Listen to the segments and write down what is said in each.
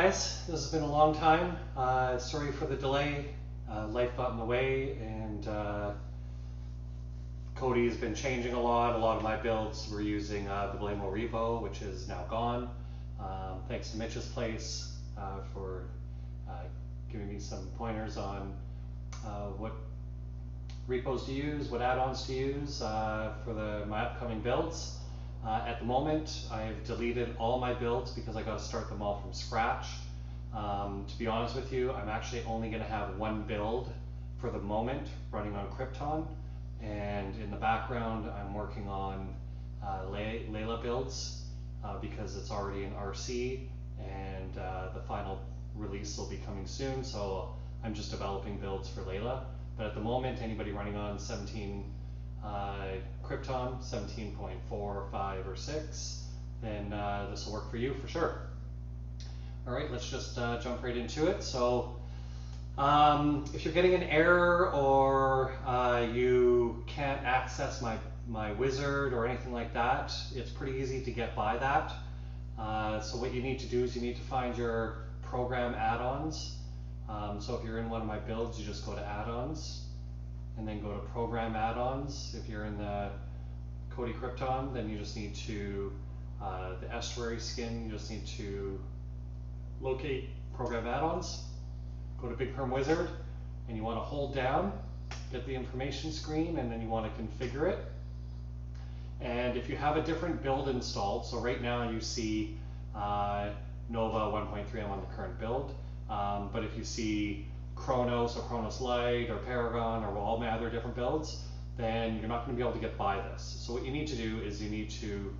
guys, this has been a long time. Sorry for the delay. Life got in the way, and Kodi has been changing a lot. A lot of my builds were using the Blamo repo, which is now gone. Thanks to Mitch's place for giving me some pointers on what repos to use, what add-ons to use for my upcoming builds. At the moment, I've deleted all my builds because I got to start them all from scratch. To be honest with you, I'm actually only going to have one build for the moment running on Krypton, and in the background I'm working on Layla builds because it's already in RC, and the final release will be coming soon, so I'm just developing builds for Layla. But at the moment, anybody running on 17 Krypton, 17.4, 5, or 6, then this will work for you for sure. All right, let's just jump right into it. So if you're getting an error or you can't access my wizard or anything like that, it's pretty easy to get by that. So what you need to do is you need to find your program add-ons. So if you're in one of my builds, you just go to add-ons and then go to program add-ons. If you're in the Kodi Krypton, then you just need to, the estuary skin, you just need to locate program add-ons, go to Big Perm Wizard, and you want to hold down, get the information screen, and then you want to configure it. And if you have a different build installed, so right now you see Nova 1.3, I'm on the current build, but if you see Chronos or Chronos Light or Paragon or all my other different builds, then you're not going to be able to get by this. So what you need to do is you need to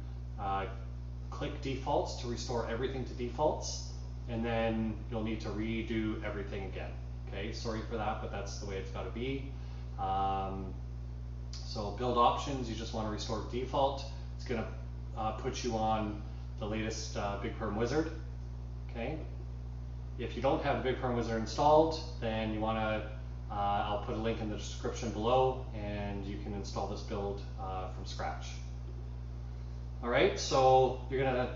click defaults to restore everything to defaults, and then you'll need to redo everything again. Okay, sorry for that, but that's the way it's got to be. So build options, you just want to restore default. It's going to put you on the latest Big Perm Wizard. Okay. If you don't have the Big Perm Wizard installed, then you want to, I'll put a link in the description below, and you can install this build from scratch. All right, so you're going to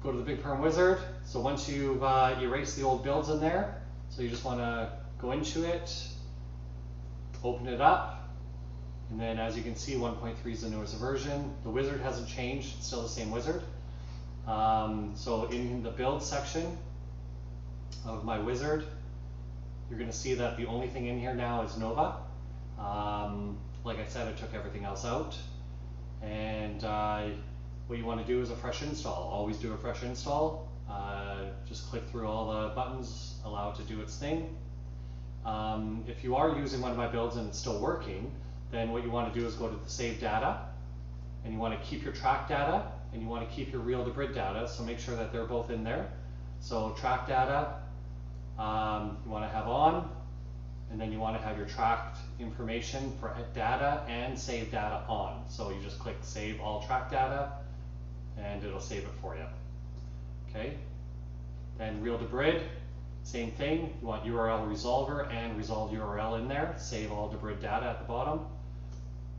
go to the Big Perm Wizard. So once you've erased the old builds in there, so you just want to go into it, open it up, and then as you can see, 1.3 is the newest version. The wizard hasn't changed, it's still the same wizard. So in the build section of my wizard, you're going to see that the only thing in here now is Nova. Like I said, I took everything else out, and what you want to do is a fresh install. Always do a fresh install. Just click through all the buttons, allow it to do its thing. If you are using one of my builds and it's still working, then what you want to do is go to the save data, and you want to keep your track data, and you want to keep your real-debrid data, so make sure that they're both in there. So track data, you want to have on, and then you want to have your tracked information for data and save data on. So you just click save all track data, and it'll save it for you. Okay. Then real-debrid, same thing. You want URL resolver and resolve URL in there. Save all debrid data at the bottom.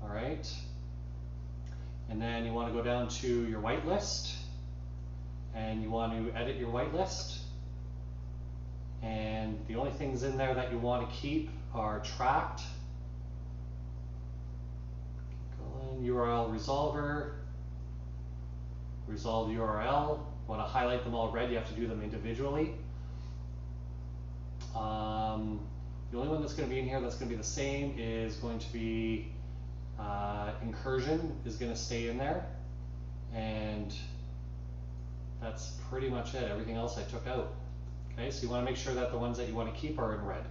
All right. And then you want to go down to your whitelist, and you want to edit your whitelist. And the only things in there that you want to keep are tracked, URL resolver, resolve URL. You want to highlight them all red, you have to do them individually. The only one that's going to be in here that's going to be the same is going to be incursion is going to stay in there, and that's pretty much it. Everything else I took out. Okay, so you want to make sure that the ones that you want to keep are in red.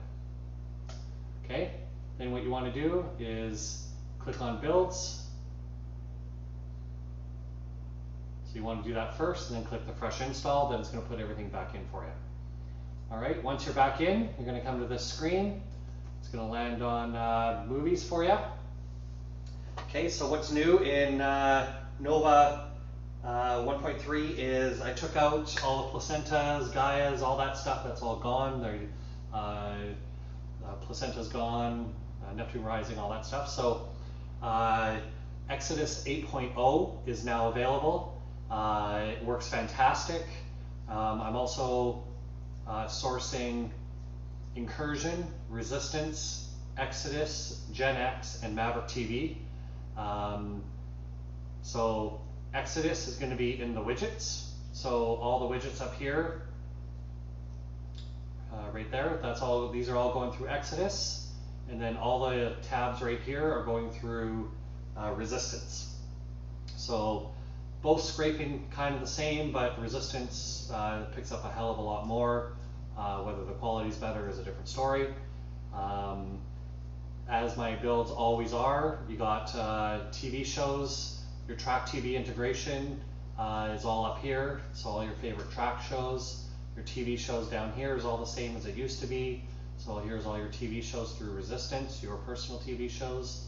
Okay, then what you want to do is click on builds. So you want to do that first, and then click the fresh install, then it's going to put everything back in for you. All right, once you're back in, you're going to come to this screen. It's going to land on movies for you. Okay, so what's new in Nova 1.3 is I took out all the placentas, Gaias, all that stuff. That's all gone. Placenta's gone, Neptune Rising, all that stuff. So Exodus 8.0 is now available. It works fantastic. I'm also sourcing Incursion, Resistance, Exodus, Gen X, and Maverick TV. So Exodus is going to be in the widgets. So all the widgets up here, right there, these are all going through Exodus. And then all the tabs right here are going through Resistance. So both scraping kind of the same, but Resistance picks up a hell of a lot more. Whether the quality's better is a different story. As my builds always are, you got TV shows. Your track TV integration is all up here. So all your favorite track shows. Your TV shows down here is all the same as it used to be. So here's all your TV shows through Resistance, your personal TV shows.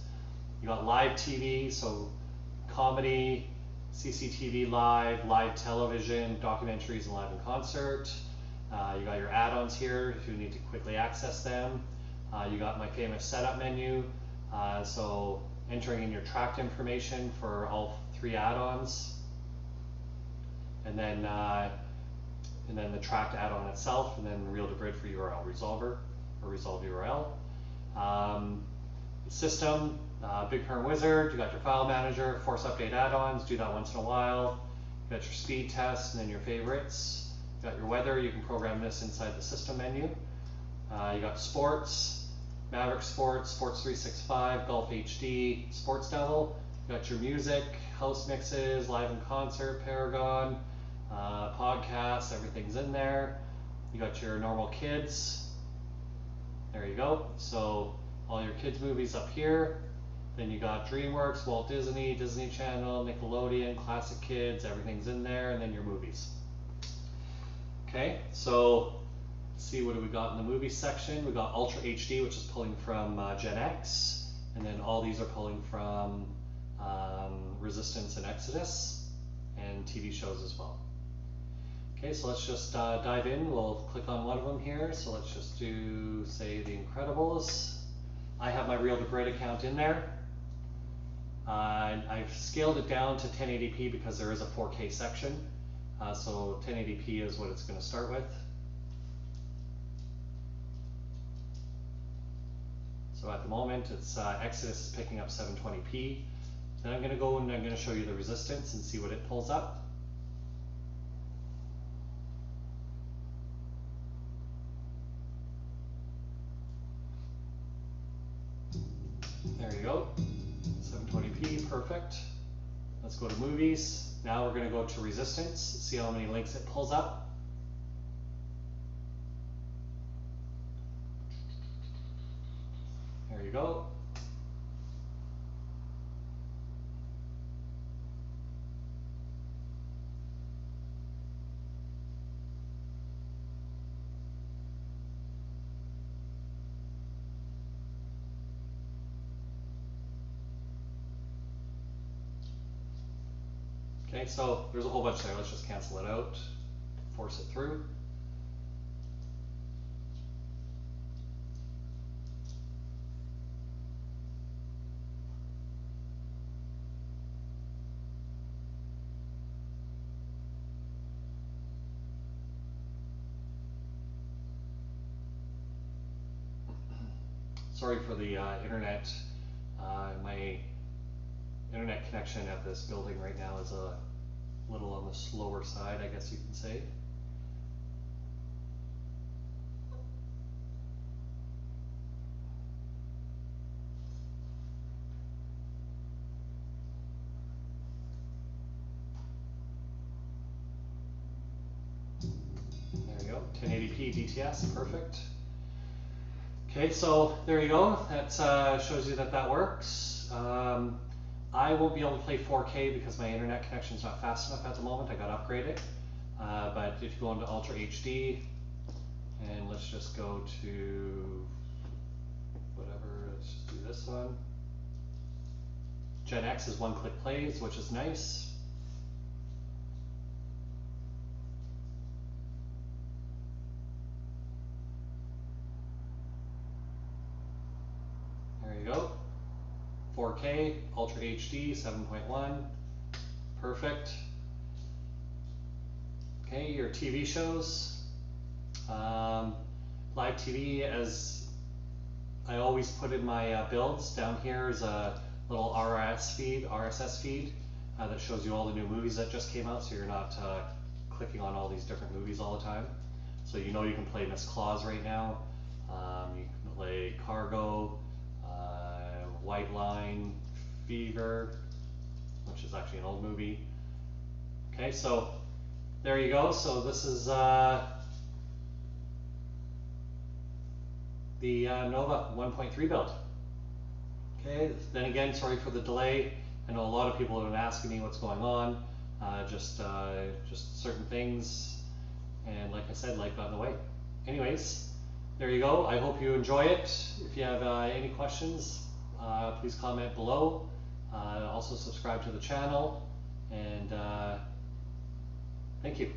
You got live TV, so comedy, CCTV live, live television, documentaries, and live in concert. You got your add-ons here if you need to quickly access them. You got my famous setup menu, so entering in your tracked information for all 3 add-ons, and then the tracked add-on itself, and then real-debrid for URL resolver or resolve URL. System, BigHorn Wizard. You got your file manager, force update add-ons. Do that once in a while. You got your speed test, and then your favorites. You got your weather. You can program this inside the system menu. You got sports, Maverick Sports, Sports 365, Golf HD, Sports Devil. You got your music, house mixes, live in concert, Paragon, podcasts, everything's in there. You got your normal kids. There you go. So all your kids movies up here. Then you got DreamWorks, Walt Disney, Disney Channel, Nickelodeon, Classic Kids, everything's in there, and then your movies. Okay, so let's see, what do we got in the movie section? We got Ultra HD, which is pulling from Gen X, and then all these are pulling from Resistance and Exodus, and TV shows as well. Okay, so let's just dive in. We'll click on one of them here. So let's just do, say, The Incredibles. I have my real-debrid account in there. I've scaled it down to 1080p because there is a 4K section. So 1080p is what it's going to start with. So at the moment, it's Exodus is picking up 720p. Then I'm going to go and I'm going to show you the Resistance and see what it pulls up. There you go, 720p, perfect. Let's go to movies. Now we're going to go to Resistance, see how many links it pulls up. There you go. Okay, so there's a whole bunch there. Let's just cancel it out, force it through. Sorry for the internet. My internet connection at this building right now is a little on the slower side, I guess you can say. There you go, 1080p DTS, perfect. Okay, so there you go. That shows you that that works. I won't be able to play 4K because my internet connection is not fast enough at the moment. I got to upgrade it. But if you go into Ultra HD, and let's just go to whatever, let's just do this one. Gen X is one-click plays, which is nice. There you go. 4K, Ultra HD, 7.1, perfect. Okay, your TV shows. Live TV, as I always put in my builds, down here is a little RSS feed that shows you all the new movies that just came out, so you're not clicking on all these different movies all the time. So you know you can play Miss Claus right now. You can play Cargo, White Line, Fever, which is actually an old movie. Okay, so there you go. So this is the Nova 1.3 build. Okay, then again, sorry for the delay. I know a lot of people have been asking me what's going on. Just certain things, and like I said, life got in the way. Anyways, there you go. I hope you enjoy it. If you have any questions, please comment below. Also subscribe to the channel, and thank you.